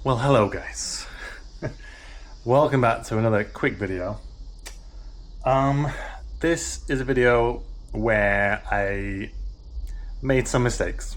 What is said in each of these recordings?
Well, hello guys. Welcome back to another quick video. This is a video where I made some mistakes,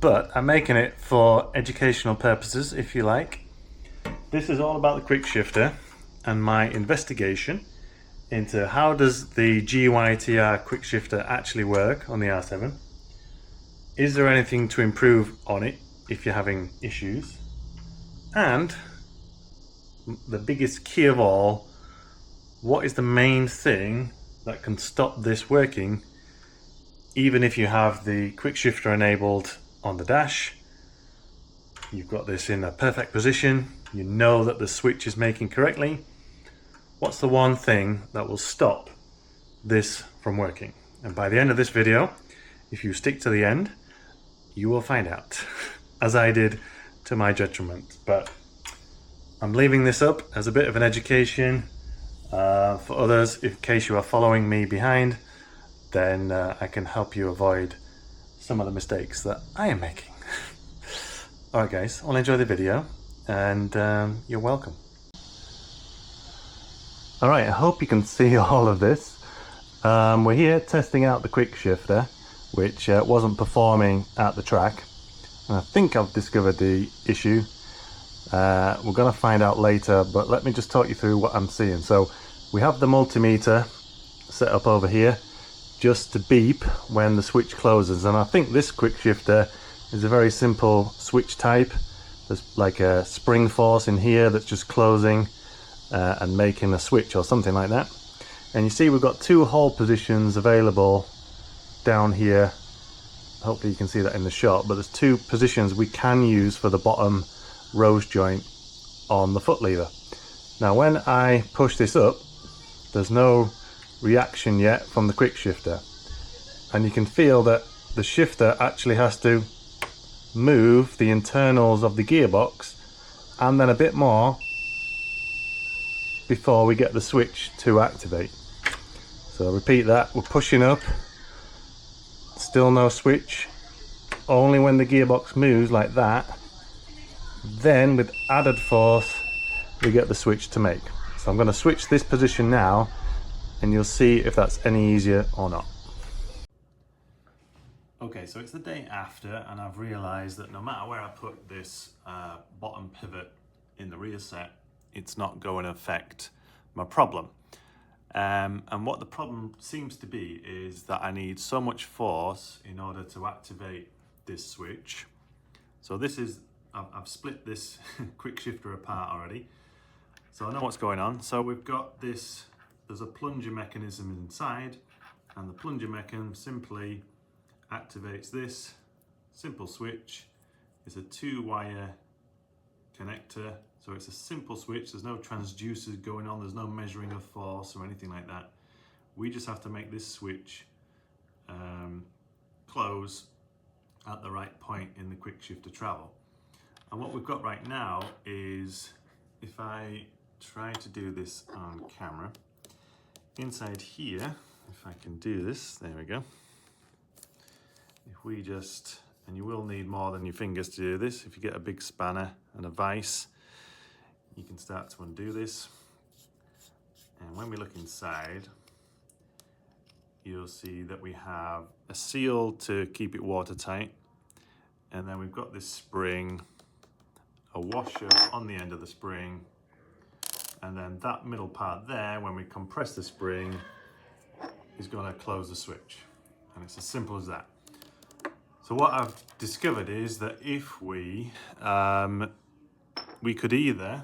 but I'm making it for educational purposes, if you like. This is all about the Quickshifter and my investigation into how does the GYTR Quickshifter actually work on the R7. Is there anything to improve on it if you're having issues? And the biggest key of all, what is the main thing that can stop this working even if you have the Quickshifter enabled on the dash? You've got this in a perfect position, you know that the switch is making correctly. What's the one thing that will stop this from working? And by the end of this video, if you stick to the end, you will find out, as I did to my detriment. But I'm leaving this up as a bit of an education for others. In case you are following me behind, then I can help you avoid some of the mistakes that I am making. Alright guys, I'll enjoy the video and you're welcome. Alright, I hope you can see all of this. We're here testing out the Quickshifter, which wasn't performing at the track. And I think I've discovered the issue. We're going to find out later, but let me just talk you through what I'm seeing. So we have the multimeter set up over here just to beep when the switch closes, and I think this Quickshifter is a very simple switch type. There's like a spring force in here that's just closing and making a switch or something like that. And you see we've got two hold positions available down here. Hopefully you can see that in the shot, but there's two positions we can use for the bottom rose joint on the foot lever. Now when I push this up, there's no reaction yet from the Quickshifter, and you can feel that the shifter actually has to move the internals of the gearbox and then a bit more before we get the switch to activate. So repeat that, we're pushing up, still no switch. Only when the gearbox moves like that, then with added force we get the switch to make. So I'm going to switch this position now and you'll see if that's any easier or not. Okay, so it's the day after and I've realised that no matter where I put this bottom pivot in the rear set, it's not going to affect my problem. And what the problem seems to be is that I need so much force in order to activate this switch. So this is, I've split this Quickshifter apart already, so I know what's going on. So we've got this, there's a plunger mechanism inside, and the plunger mechanism simply activates this simple switch. It's a 2-wire connector, so it's a simple switch. There's no transducers going on, there's no measuring of force or anything like that. We just have to make this switch close at the right point in the Quickshifter travel. And what we've got right now is, if I try to do this on camera, inside here, if I can do this, there we go. If we just, and you will need more than your fingers to do this, if you get a big spanner and a vise, you can start to undo this. And when we look inside, you'll see that we have a seal to keep it watertight, and then we've got this spring, a washer on the end of the spring, and then that middle part there, when we compress the spring, is going to close the switch. And it's as simple as that. So what I've discovered is that if we could either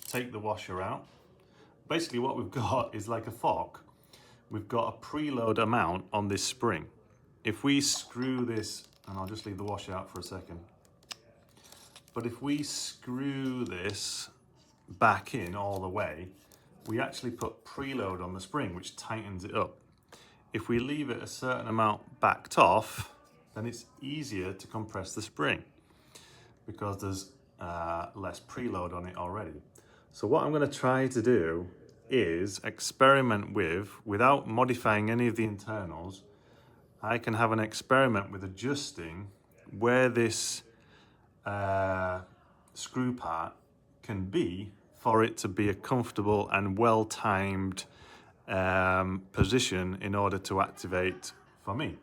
take the washer out. Basically what we've got is like a fork. We've got a preload amount on this spring. If we screw this, and I'll just leave the washer out for a second, but if we screw this back in all the way, we actually put preload on the spring, which tightens it up. If we leave it a certain amount backed off, then it's easier to compress the spring because there's less preload on it already. So what I'm going to try to do is experiment with, without modifying any of the internals, I can have an experiment with adjusting where this screw part can be for it to be a comfortable and well-timed position in order to activate for me.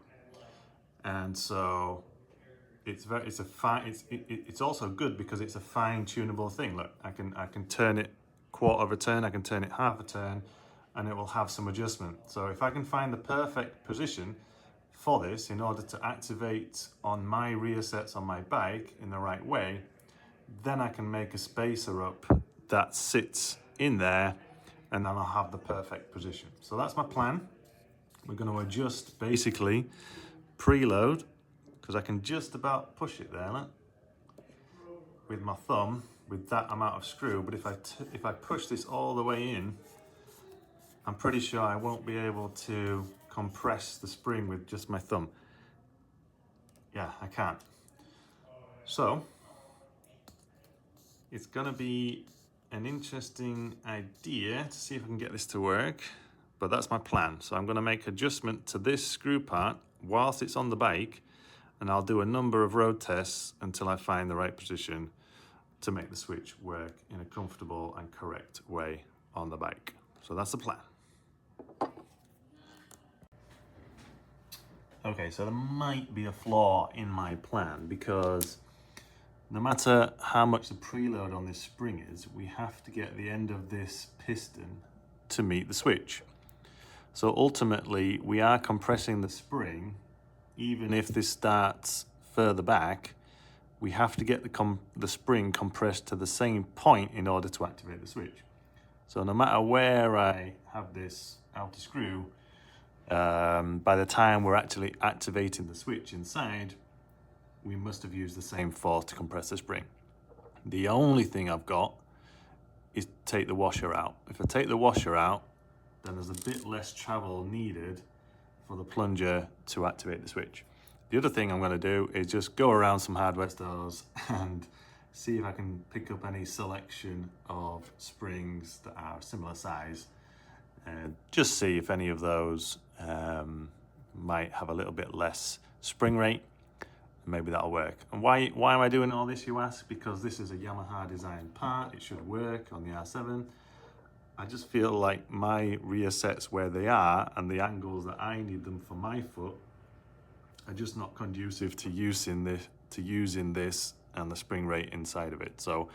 And so it's also good because it's a fine tunable thing. Look, I can turn it quarter of a turn, I can turn it half a turn, and it will have some adjustment. So if I can find the perfect position for this in order to activate on my rear sets on my bike in the right way, then I can make a spacer up that sits in there, and then I'll have the perfect position. So that's my plan. We're going to adjust basically preload, because I can just about push it there, look, with my thumb with that amount of screw. But if I push this all the way in, I'm pretty sure I won't be able to compress the spring with just my thumb. Yeah, I can't. So it's gonna be an interesting idea to see if I can get this to work, but that's my plan. So I'm gonna make adjustment to this screw part whilst it's on the bike, and I'll do a number of road tests until I find the right position to make the switch work in a comfortable and correct way on the bike. So that's the plan. Okay, so there might be a flaw in my plan, because no matter how much the preload on this spring is, we have to get the end of this piston to meet the switch. So ultimately, we are compressing the spring. Even if this starts further back, we have to get the spring compressed to the same point in order to activate the switch. So no matter where I have this outer screw, by the time we're actually activating the switch inside, we must have used the same force to compress the spring. The only thing I've got is to take the washer out. If I take the washer out, then there's a bit less travel needed for the plunger to activate the switch. The other thing I'm going to do is just go around some hardware stores and see if I can pick up any selection of springs that are similar size, and just see if any of those might have a little bit less spring rate. Maybe that'll work. And why am I doing all this, you ask? Because this is a Yamaha designed part. It should work on the R7. I just feel like my rear sets where they are and the angles that I need them for my foot are just not conducive to using this and the spring rate inside of it. So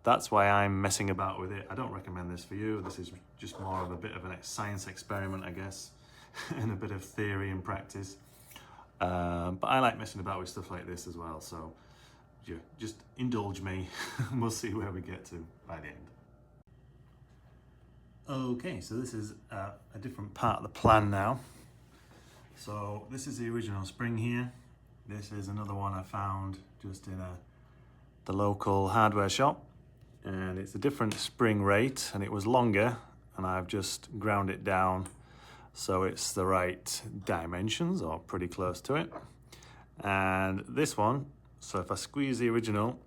that's why I'm messing about with it. I don't recommend this for you. This is just more of a bit of a science experiment, I guess, and a bit of theory and practice. But I like messing about with stuff like this as well. So yeah, just indulge me and we'll see where we get to by the end. Okay, so this is a different part of the plan now. So this is the original spring here. This is another one I found just in the local hardware shop. And it's a different spring rate, and it was longer, and I've just ground it down so it's the right dimensions, or pretty close to it. And this one, so if I squeeze the original,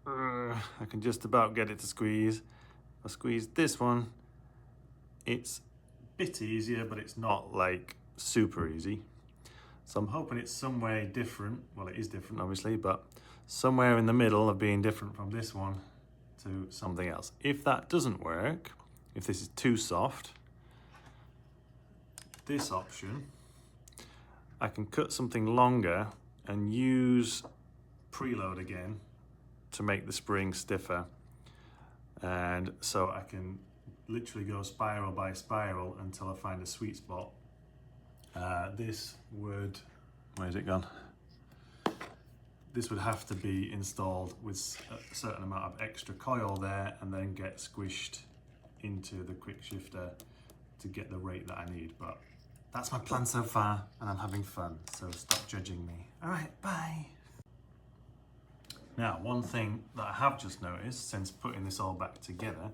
I can just about get it to squeeze. If I squeeze this one, it's a bit easier, but it's not like super easy. So I'm hoping it's some way different. Well, it is different, obviously, but somewhere in the middle of being different from this one to something else. If that doesn't work, if this is too soft, this option, I can cut something longer and use preload again to make the spring stiffer. And so I can literally go spiral by spiral until I find a sweet spot. This would, where's it gone? This would have to be installed with a certain amount of extra coil there, and then get squished into the Quickshifter to get the rate that I need. But that's my plan so far, and I'm having fun, so stop judging me. All right, bye. Now, one thing that I have just noticed since putting this all back together,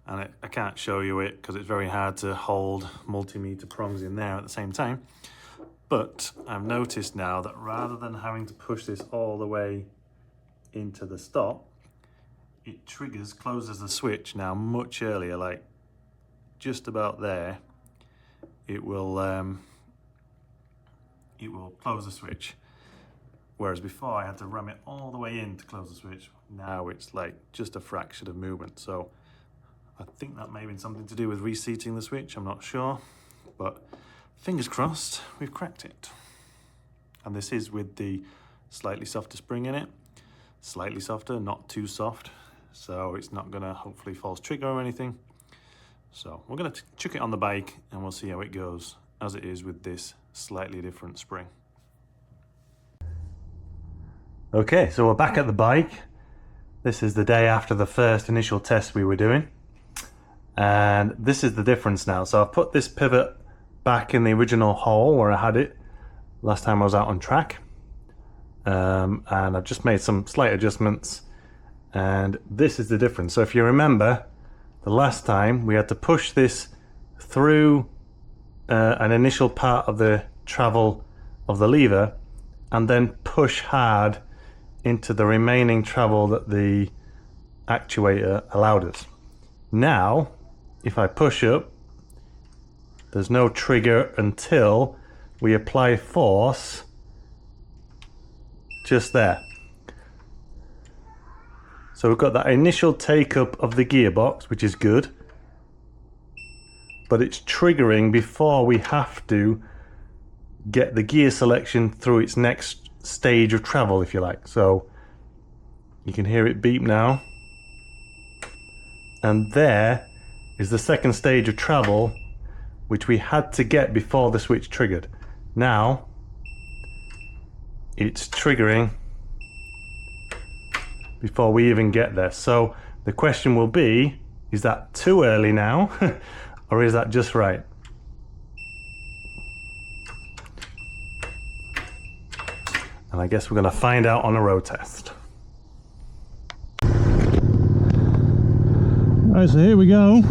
and I can't show you it because it's very hard to hold multimeter prongs in there at the same time, but I've noticed now that rather than having to push this all the way into the stop, it closes the switch now much earlier, like just about there. It will close the switch. Whereas before I had to ram it all the way in to close the switch, now it's like just a fraction of movement. So I think that may have been something to do with reseating the switch, I'm not sure, but fingers crossed, we've cracked it. And this is with the slightly softer spring in it. Slightly softer, not too soft, so it's not gonna hopefully false trigger or anything. So we're gonna chuck it on the bike and we'll see how it goes as it is with this slightly different spring. Okay, so we're back at the bike. This is the day after the first initial test we were doing. And this is the difference now. So I've put this pivot back in the original hole where I had it last time I was out on track. And I've just made some slight adjustments. And this is the difference. So if you remember, the last time we had to push this through an initial part of the travel of the lever and then push hard into the remaining travel that the actuator allowed us. Now, if I push up, there's no trigger until we apply force just there. So we've got that initial take up of the gearbox, which is good, but it's triggering before we have to get the gear selection through its next stage of travel, if you like. So you can hear it beep now, and there is the second stage of travel which we had to get before the switch triggered. Now it's triggering before we even get there. So the question will be, is that too early now or is that just right? And I guess we're going to find out on a road test. Alright, so here we go.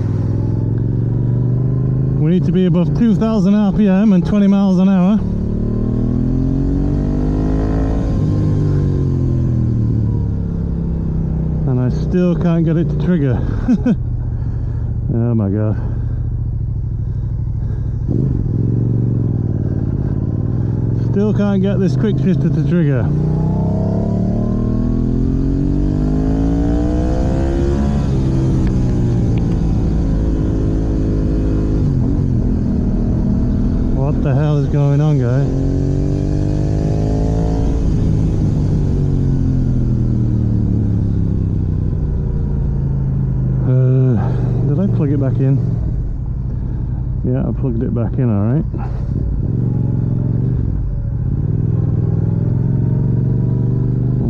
We need to be above 2,000 RPM and 20 miles an hour. And I still can't get it to trigger. Oh my god. Still can't get this Quickshifter to trigger. What the hell is going on, guys? Did I plug it back in? Yeah, I plugged it back in, alright.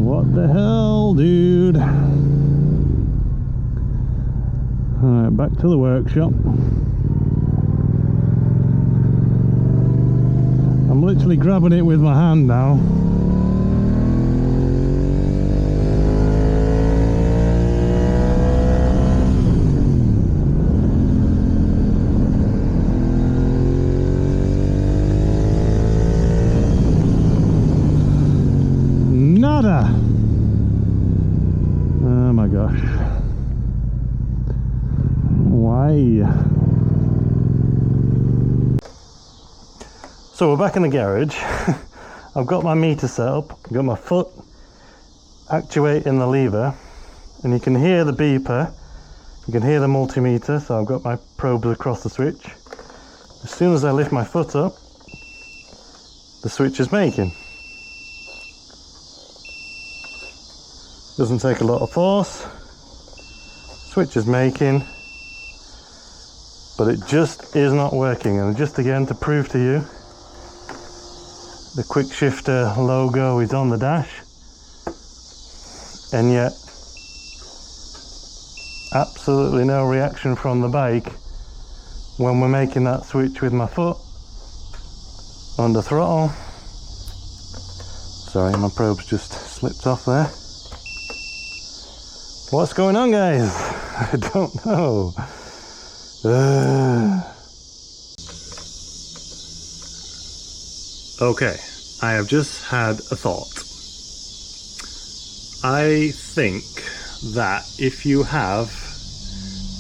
What the hell, dude? Alright, back to the workshop. I'm literally grabbing it with my hand now. Nada! Oh my gosh. Why? So we're back in the garage. I've got my meter set up, I've got my foot actuating the lever, and you can hear the beeper, you can hear the multimeter, so I've got my probes across the switch. As soon as I lift my foot up, the switch is making. Doesn't take a lot of force, switch is making, but it just is not working. And just again to prove to you, the Quickshifter logo is on the dash, and yet absolutely no reaction from the bike when we're making that switch with my foot under throttle. Sorry, my probe's just slipped off there. What's going on, guys? I don't know. Okay, I have just had a thought. I think that if you have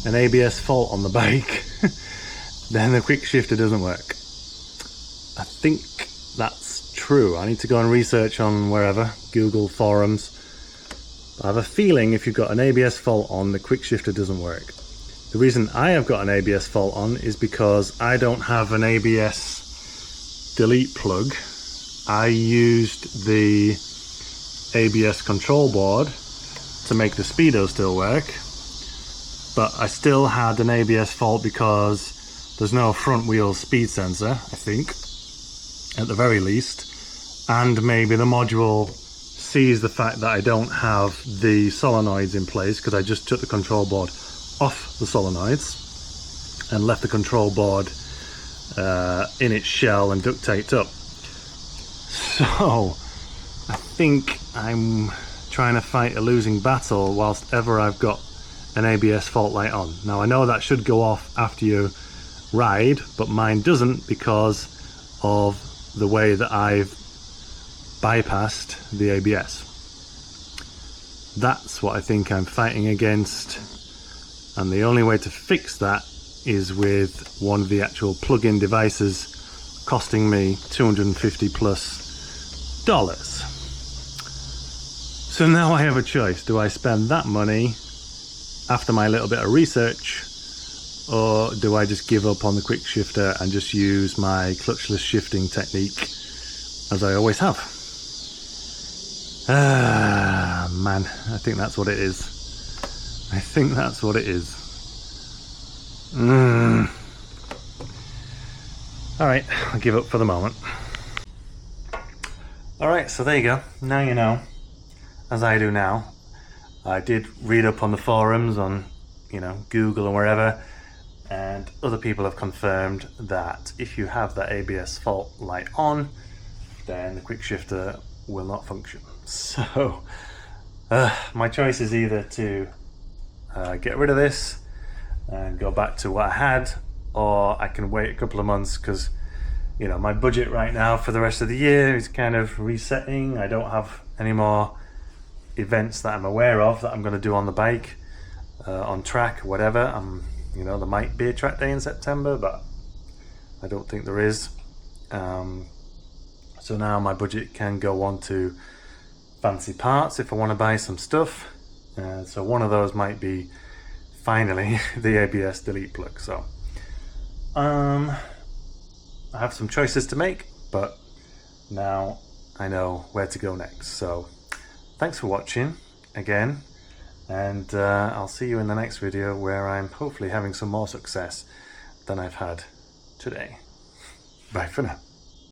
an ABS fault on the bike, then the Quickshifter doesn't work. I think that's true. I need to go and research on wherever, Google forums. I have a feeling if you've got an ABS fault on, the Quickshifter doesn't work. The reason I have got an ABS fault on is because I don't have an ABS delete plug. I used the ABS control board to make the speedo still work, but I still had an ABS fault because there's no front wheel speed sensor, I think, at the very least, and maybe the module sees the fact that I don't have the solenoids in place because I just took the control board off the solenoids and left the control board in its shell and duct taped up. So I think I'm trying to fight a losing battle whilst ever I've got an ABS fault light on. Now I know that should go off after you ride, but mine doesn't because of the way that I've bypassed the ABS. That's what I think I'm fighting against, and the only way to fix that is with one of the actual plug-in devices, costing me $250 plus. So now I have a choice. Do I spend that money after my little bit of research, or do I just give up on the Quickshifter and just use my clutchless shifting technique as I always have? Ah, man, I think that's what it is. I think that's what it is. Alright, I'll give up for the moment. Alright, so there you go. Now you know, as I do now. I did read up on the forums on, Google and wherever, and other people have confirmed that if you have that ABS fault light on, then the Quickshifter will not function. So my choice is either to get rid of this and go back to what I had, or I can wait a couple of months because my budget right now for the rest of the year is kind of resetting. I don't have any more events that I'm aware of that I'm going to do on the bike, on track, whatever. There might be a track day in September, but I don't think there is. So now my budget can go on to fancy parts if I want to buy some stuff. So one of those might be finally the ABS delete plug. So I have some choices to make, but now I know where to go next. So thanks for watching again, and I'll see you in the next video where I'm hopefully having some more success than I've had today. Bye for now.